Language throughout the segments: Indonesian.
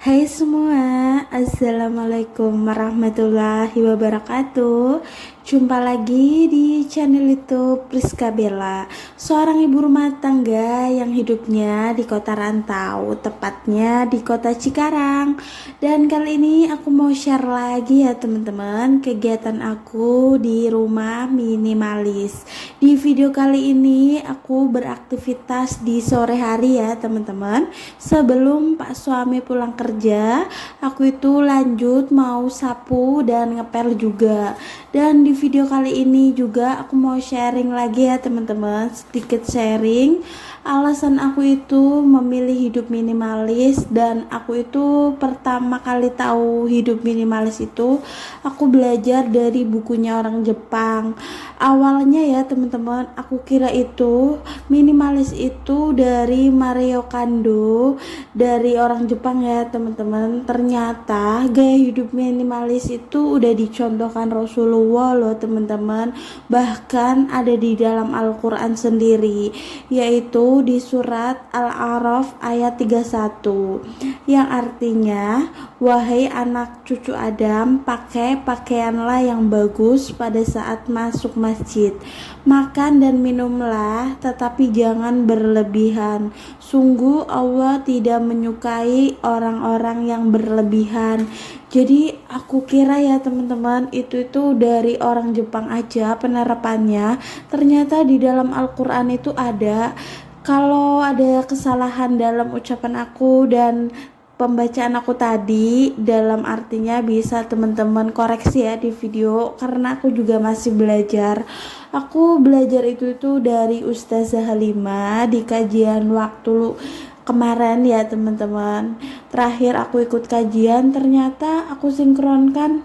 Hai semua, Assalamualaikum warahmatullahi wabarakatuh. Jumpa lagi di channel YouTube Priska Bella, seorang ibu rumah tangga yang hidupnya di kota rantau, tepatnya di kota Cikarang. Dan kali ini aku mau share lagi ya teman-teman, kegiatan aku di rumah minimalis. Di video kali ini aku beraktivitas di sore hari ya teman-teman. Sebelum Pak suami pulang kerja, aku itu lanjut mau sapu dan ngepel juga. Dan di video kali ini juga aku mau sharing lagi ya teman-teman, sedikit sharing alasan aku itu memilih hidup minimalis. Dan aku itu pertama kali tahu hidup minimalis itu aku belajar dari bukunya orang Jepang. Awalnya ya teman-teman, aku kira itu minimalis itu dari Mario Kondo, dari orang Jepang ya teman-teman. Ternyata gaya hidup minimalis itu udah dicontohkan Rasulullah loh teman-teman, bahkan ada di dalam Al-Quran sendiri, yaitu di surat Al-A'raf ayat 31, yang artinya, wahai anak cucu Adam, pakai pakaianlah yang bagus pada saat masuk masjid, makan dan minumlah tetapi jangan berlebihan, sungguh Allah tidak menyukai orang-orang yang berlebihan. Jadi aku kira ya teman-teman, itu dari orang Jepang aja penerapannya. Ternyata di dalam Al-Quran itu ada. Kalau ada kesalahan dalam ucapan aku dan pembacaan aku tadi, dalam artinya bisa teman-teman koreksi ya di video, karena aku juga masih belajar. Aku belajar itu dari Ustazah Halimah di kajian waktu kemarin ya teman-teman. Terakhir aku ikut kajian, ternyata aku sinkronkan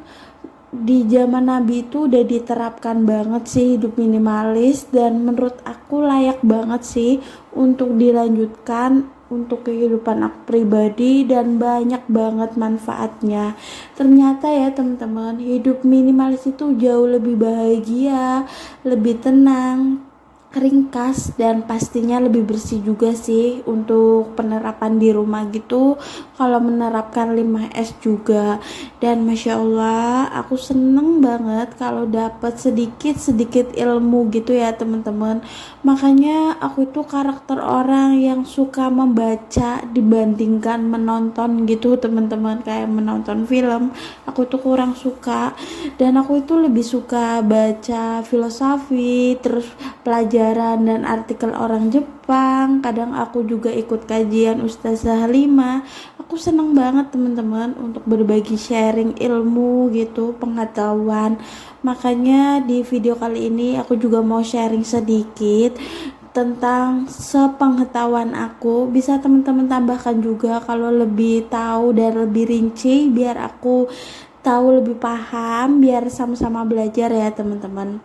di zaman Nabi itu udah diterapkan banget sih hidup minimalis, dan menurut aku layak banget sih untuk dilanjutkan untuk kehidupan aku pribadi, dan banyak banget manfaatnya. Ternyata ya teman-teman, hidup minimalis itu jauh lebih bahagia, lebih tenang, ringkas, dan pastinya lebih bersih juga sih untuk penerapan di rumah gitu, kalau menerapkan 5S juga. Dan Masya Allah, aku seneng banget kalau dapat sedikit-sedikit ilmu gitu ya teman-teman. Makanya aku itu karakter orang yang suka membaca dibandingkan menonton gitu teman-teman. Kayak menonton film, aku tuh kurang suka, dan aku itu lebih suka baca filosofi, terus pelajaran dan artikel orang Jepang. Kadang aku juga ikut kajian Ustazah Halimah. Aku seneng banget teman-teman untuk berbagi sharing ilmu gitu, pengetahuan. Makanya di video kali ini aku juga mau sharing sedikit tentang sepengetahuan aku. Bisa teman-teman tambahkan juga kalau lebih tahu dan lebih rinci, biar aku tahu lebih paham, biar sama-sama belajar ya teman-teman.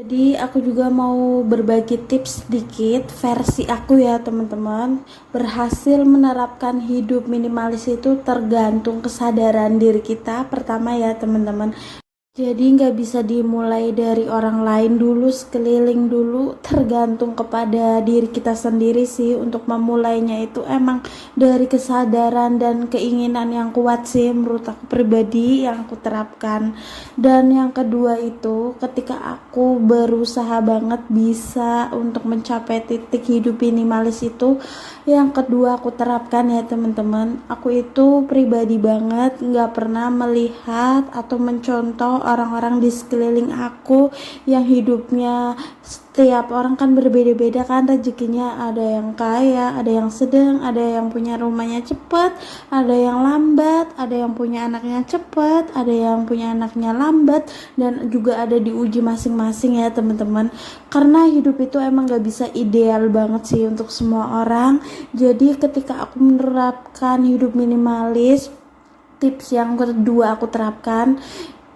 Jadi aku juga mau berbagi tips sedikit versi aku ya teman-teman. Berhasil menerapkan hidup minimalis itu tergantung kesadaran diri kita pertama ya teman-teman. Jadi nggak bisa dimulai dari orang lain dulu, sekeliling dulu, tergantung kepada diri kita sendiri sih. Untuk memulainya itu emang dari kesadaran dan keinginan yang kuat sih menurut aku pribadi yang aku terapkan. Dan yang kedua itu ketika aku berusaha banget bisa untuk mencapai titik hidup minimalis itu, yang kedua aku terapkan ya teman-teman, aku itu pribadi banget nggak pernah melihat atau mencontoh orang-orang di sekeliling aku yang hidupnya, setiap orang kan berbeda-beda kan rezekinya, ada yang kaya, ada yang sedang, ada yang punya rumahnya cepet, ada yang lambat, ada yang punya anaknya cepet, ada yang punya anaknya lambat, dan juga ada diuji masing-masing ya teman-teman. Karena hidup itu emang gak bisa ideal banget sih untuk semua orang. Jadi ketika aku menerapkan hidup minimalis, tips yang kedua aku terapkan,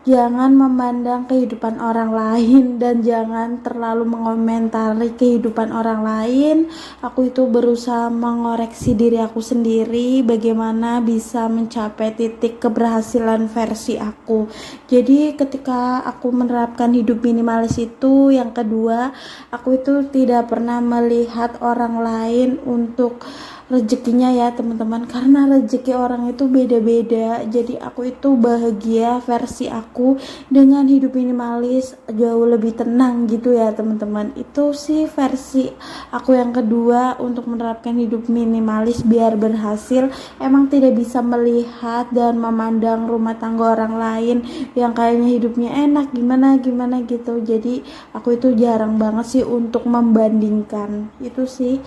jangan memandang kehidupan orang lain dan jangan terlalu mengomentari kehidupan orang lain. Aku itu berusaha mengoreksi diri aku sendiri bagaimana bisa mencapai titik keberhasilan versi aku. Jadi ketika aku menerapkan hidup minimalis itu, yang kedua, aku itu tidak pernah melihat orang lain untuk rezekinya ya teman-teman, karena rezeki orang itu beda-beda. Jadi aku itu bahagia versi aku dengan hidup minimalis, jauh lebih tenang gitu ya teman-teman. Itu sih versi aku yang kedua untuk menerapkan hidup minimalis biar berhasil. Emang tidak bisa melihat dan memandang rumah tangga orang lain yang kayaknya hidupnya enak gimana gimana gitu. Jadi aku itu jarang banget sih untuk membandingkan. Itu sih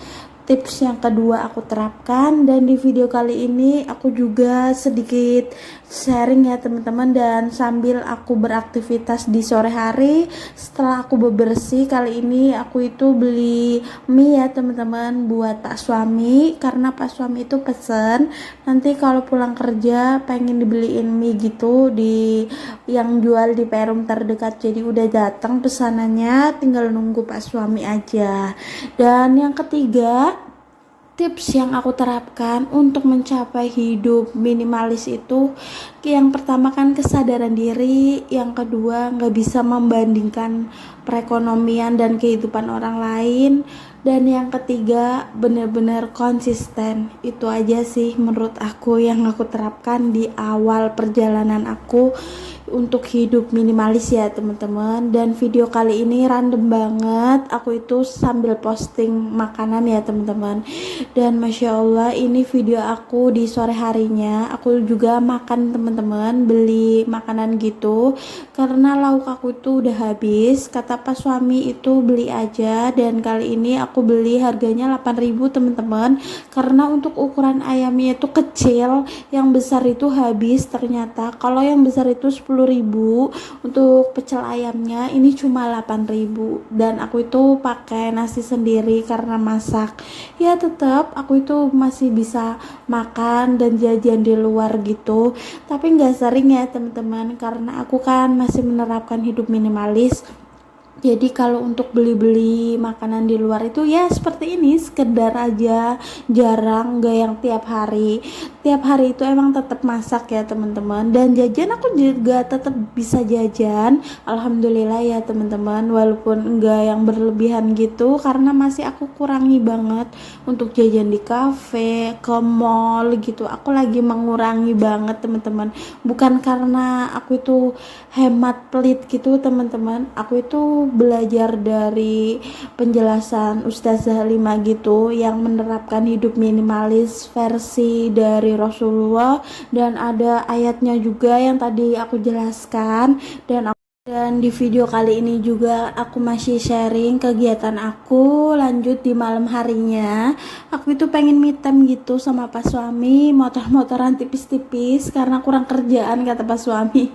tips yang kedua aku terapkan, dan di video kali ini aku juga sedikit sharing ya teman-teman, dan sambil aku beraktivitas di sore hari setelah aku bebersih. Kali ini aku itu beli mie ya teman-teman buat pak suami, karena pak suami itu pesen nanti kalau pulang kerja pengen dibeliin mie gitu di yang jual di Perum terdekat. Jadi udah datang pesanannya, tinggal nunggu pak suami aja. Dan yang ketiga, tips yang aku terapkan untuk mencapai hidup minimalis itu, yang pertama kan kesadaran diri, yang kedua nggak bisa membandingkan perekonomian dan kehidupan orang lain, dan yang ketiga benar-benar konsisten. Itu aja sih menurut aku yang aku terapkan di awal perjalanan aku untuk hidup minimalis ya teman-teman. Dan video kali ini random banget, aku itu sambil posting makanan ya teman-teman. Dan masya Allah ini video aku di sore harinya. Aku juga makan teman-teman, beli makanan gitu karena lauk aku itu udah habis. Kata pas suami itu beli aja, dan kali ini aku beli harganya 8.000 teman-teman, karena untuk ukuran ayamnya itu kecil, yang besar itu habis ternyata. Kalau yang besar itu 10.000, untuk pecel ayamnya ini cuma 8.000, dan aku itu pakai nasi sendiri karena masak. Ya tetap aku itu masih bisa makan dan jajan di luar gitu, tapi nggak sering ya teman-teman, karena aku kan masih menerapkan hidup minimalis. Jadi kalau untuk beli-beli makanan di luar itu ya seperti ini, sekedar aja, jarang, nggak yang tiap hari. Tiap hari itu emang tetap masak ya teman-teman, dan jajan aku juga tetap bisa jajan, alhamdulillah ya teman-teman, walaupun nggak yang berlebihan gitu, karena masih aku kurangi banget untuk jajan di kafe, ke mall gitu. Aku lagi mengurangi banget teman-teman, bukan karena aku itu hemat pelit gitu teman-teman. Aku itu belajar dari penjelasan Ustazah Lima gitu, yang menerapkan hidup minimalis versi dari Rasulullah, dan ada ayatnya juga yang tadi aku jelaskan. Dan di video kali ini juga aku masih sharing kegiatan aku lanjut di malam harinya. Aku itu pengen me time gitu sama pas suami, motor-motoran tipis-tipis karena kurang kerjaan kata pas suami.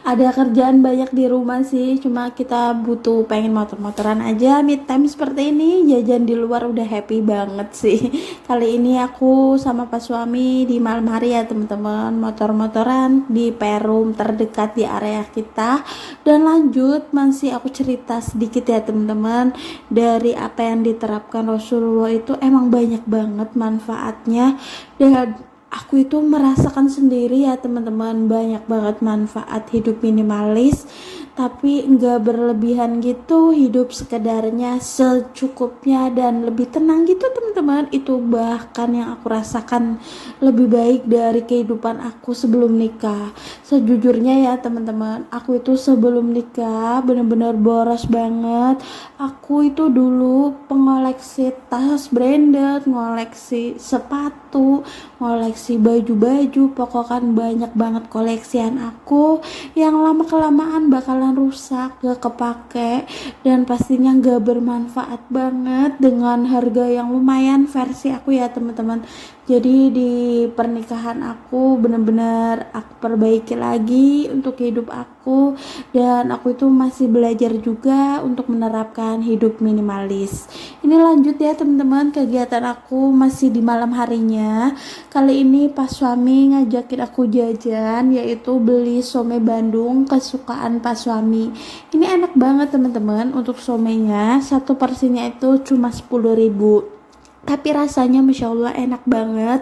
Ada kerjaan banyak di rumah sih, cuma kita butuh pengen motor-motoran aja, me time seperti ini, jajan di luar udah happy banget sih. Kali ini aku sama pas suami di malam hari ya teman-teman, motor-motoran di Perum terdekat di area kita. Dan lanjut masih aku cerita sedikit ya teman-teman, dari apa yang diterapkan Rasulullah itu emang banyak banget manfaatnya, dan aku itu merasakan sendiri ya teman-teman, banyak banget manfaat hidup minimalis, tapi nggak berlebihan gitu, hidup sekedarnya, secukupnya, dan lebih tenang gitu teman-teman. Itu bahkan yang aku rasakan lebih baik dari kehidupan aku sebelum nikah. Sejujurnya ya teman-teman, aku itu sebelum nikah bener-bener boros banget. Aku itu dulu pengoleksi tas branded, ngoleksi sepatu, ngoleksi baju-baju, pokoknya banyak banget koleksian aku yang lama kelamaan bakalan rusak, gak kepake, dan pastinya gak bermanfaat banget dengan harga yang lumayan versi aku ya teman-teman. Jadi di pernikahan aku bener-bener aku perbaiki lagi untuk hidup aku, dan aku itu masih belajar juga untuk menerapkan hidup minimalis. Ini lanjut ya teman-teman, kegiatan aku masih di malam harinya. Kali ini pas suami ngajakin aku jajan, yaitu beli somai Bandung kesukaan pas suami. Ini enak banget teman-teman, untuk somainya satu porsinya itu cuma 10.000. tapi rasanya Masya Allah enak banget.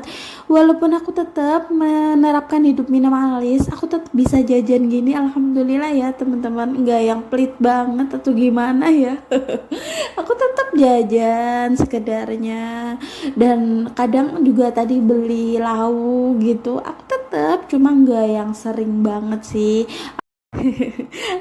Walaupun aku tetap menerapkan hidup minimalis, aku tetap bisa jajan gini. Alhamdulillah ya teman-teman, nggak yang pelit banget atau gimana ya. Aku tetap jajan sekedarnya, dan kadang juga tadi beli lauk gitu. Aku tetap, cuma nggak yang sering banget sih.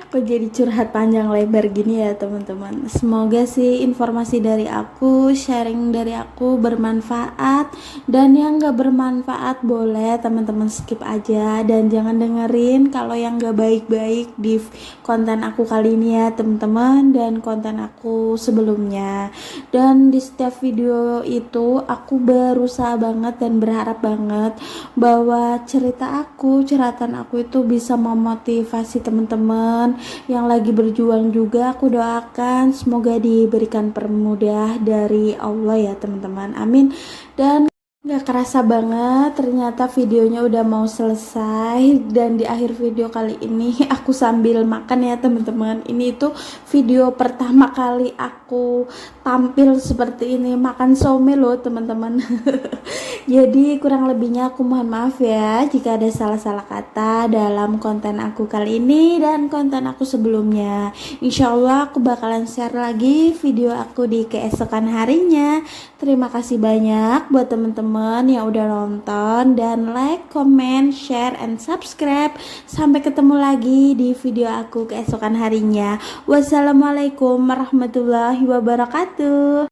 Aku jadi curhat panjang lebar gini ya teman-teman. Semoga sih informasi dari aku, sharing dari aku bermanfaat, dan yang gak bermanfaat boleh teman-teman skip aja, dan jangan dengerin kalau yang gak baik-baik di konten aku kali ini ya teman-teman, dan konten aku sebelumnya. Dan di setiap video itu aku berusaha banget dan berharap banget bahwa curhatan aku itu bisa memotivasi teman-teman yang lagi berjuang juga. Aku doakan semoga diberikan permudah dari Allah ya teman-teman, amin. Dan gak kerasa banget ternyata videonya udah mau selesai, dan di akhir video kali ini aku sambil makan ya teman-teman. Ini itu video pertama kali aku tampil seperti ini, makan somai loh teman-teman. Jadi kurang lebihnya aku mohon maaf ya jika ada salah-salah kata dalam konten aku kali ini dan konten aku sebelumnya. Insya Allah aku bakalan share lagi video aku di keesokan harinya. Terima kasih banyak buat teman-teman yang udah nonton, dan like, comment, share, and subscribe. Sampai ketemu lagi di video aku keesokan harinya. Wassalamualaikum warahmatullahi wabarakatuh.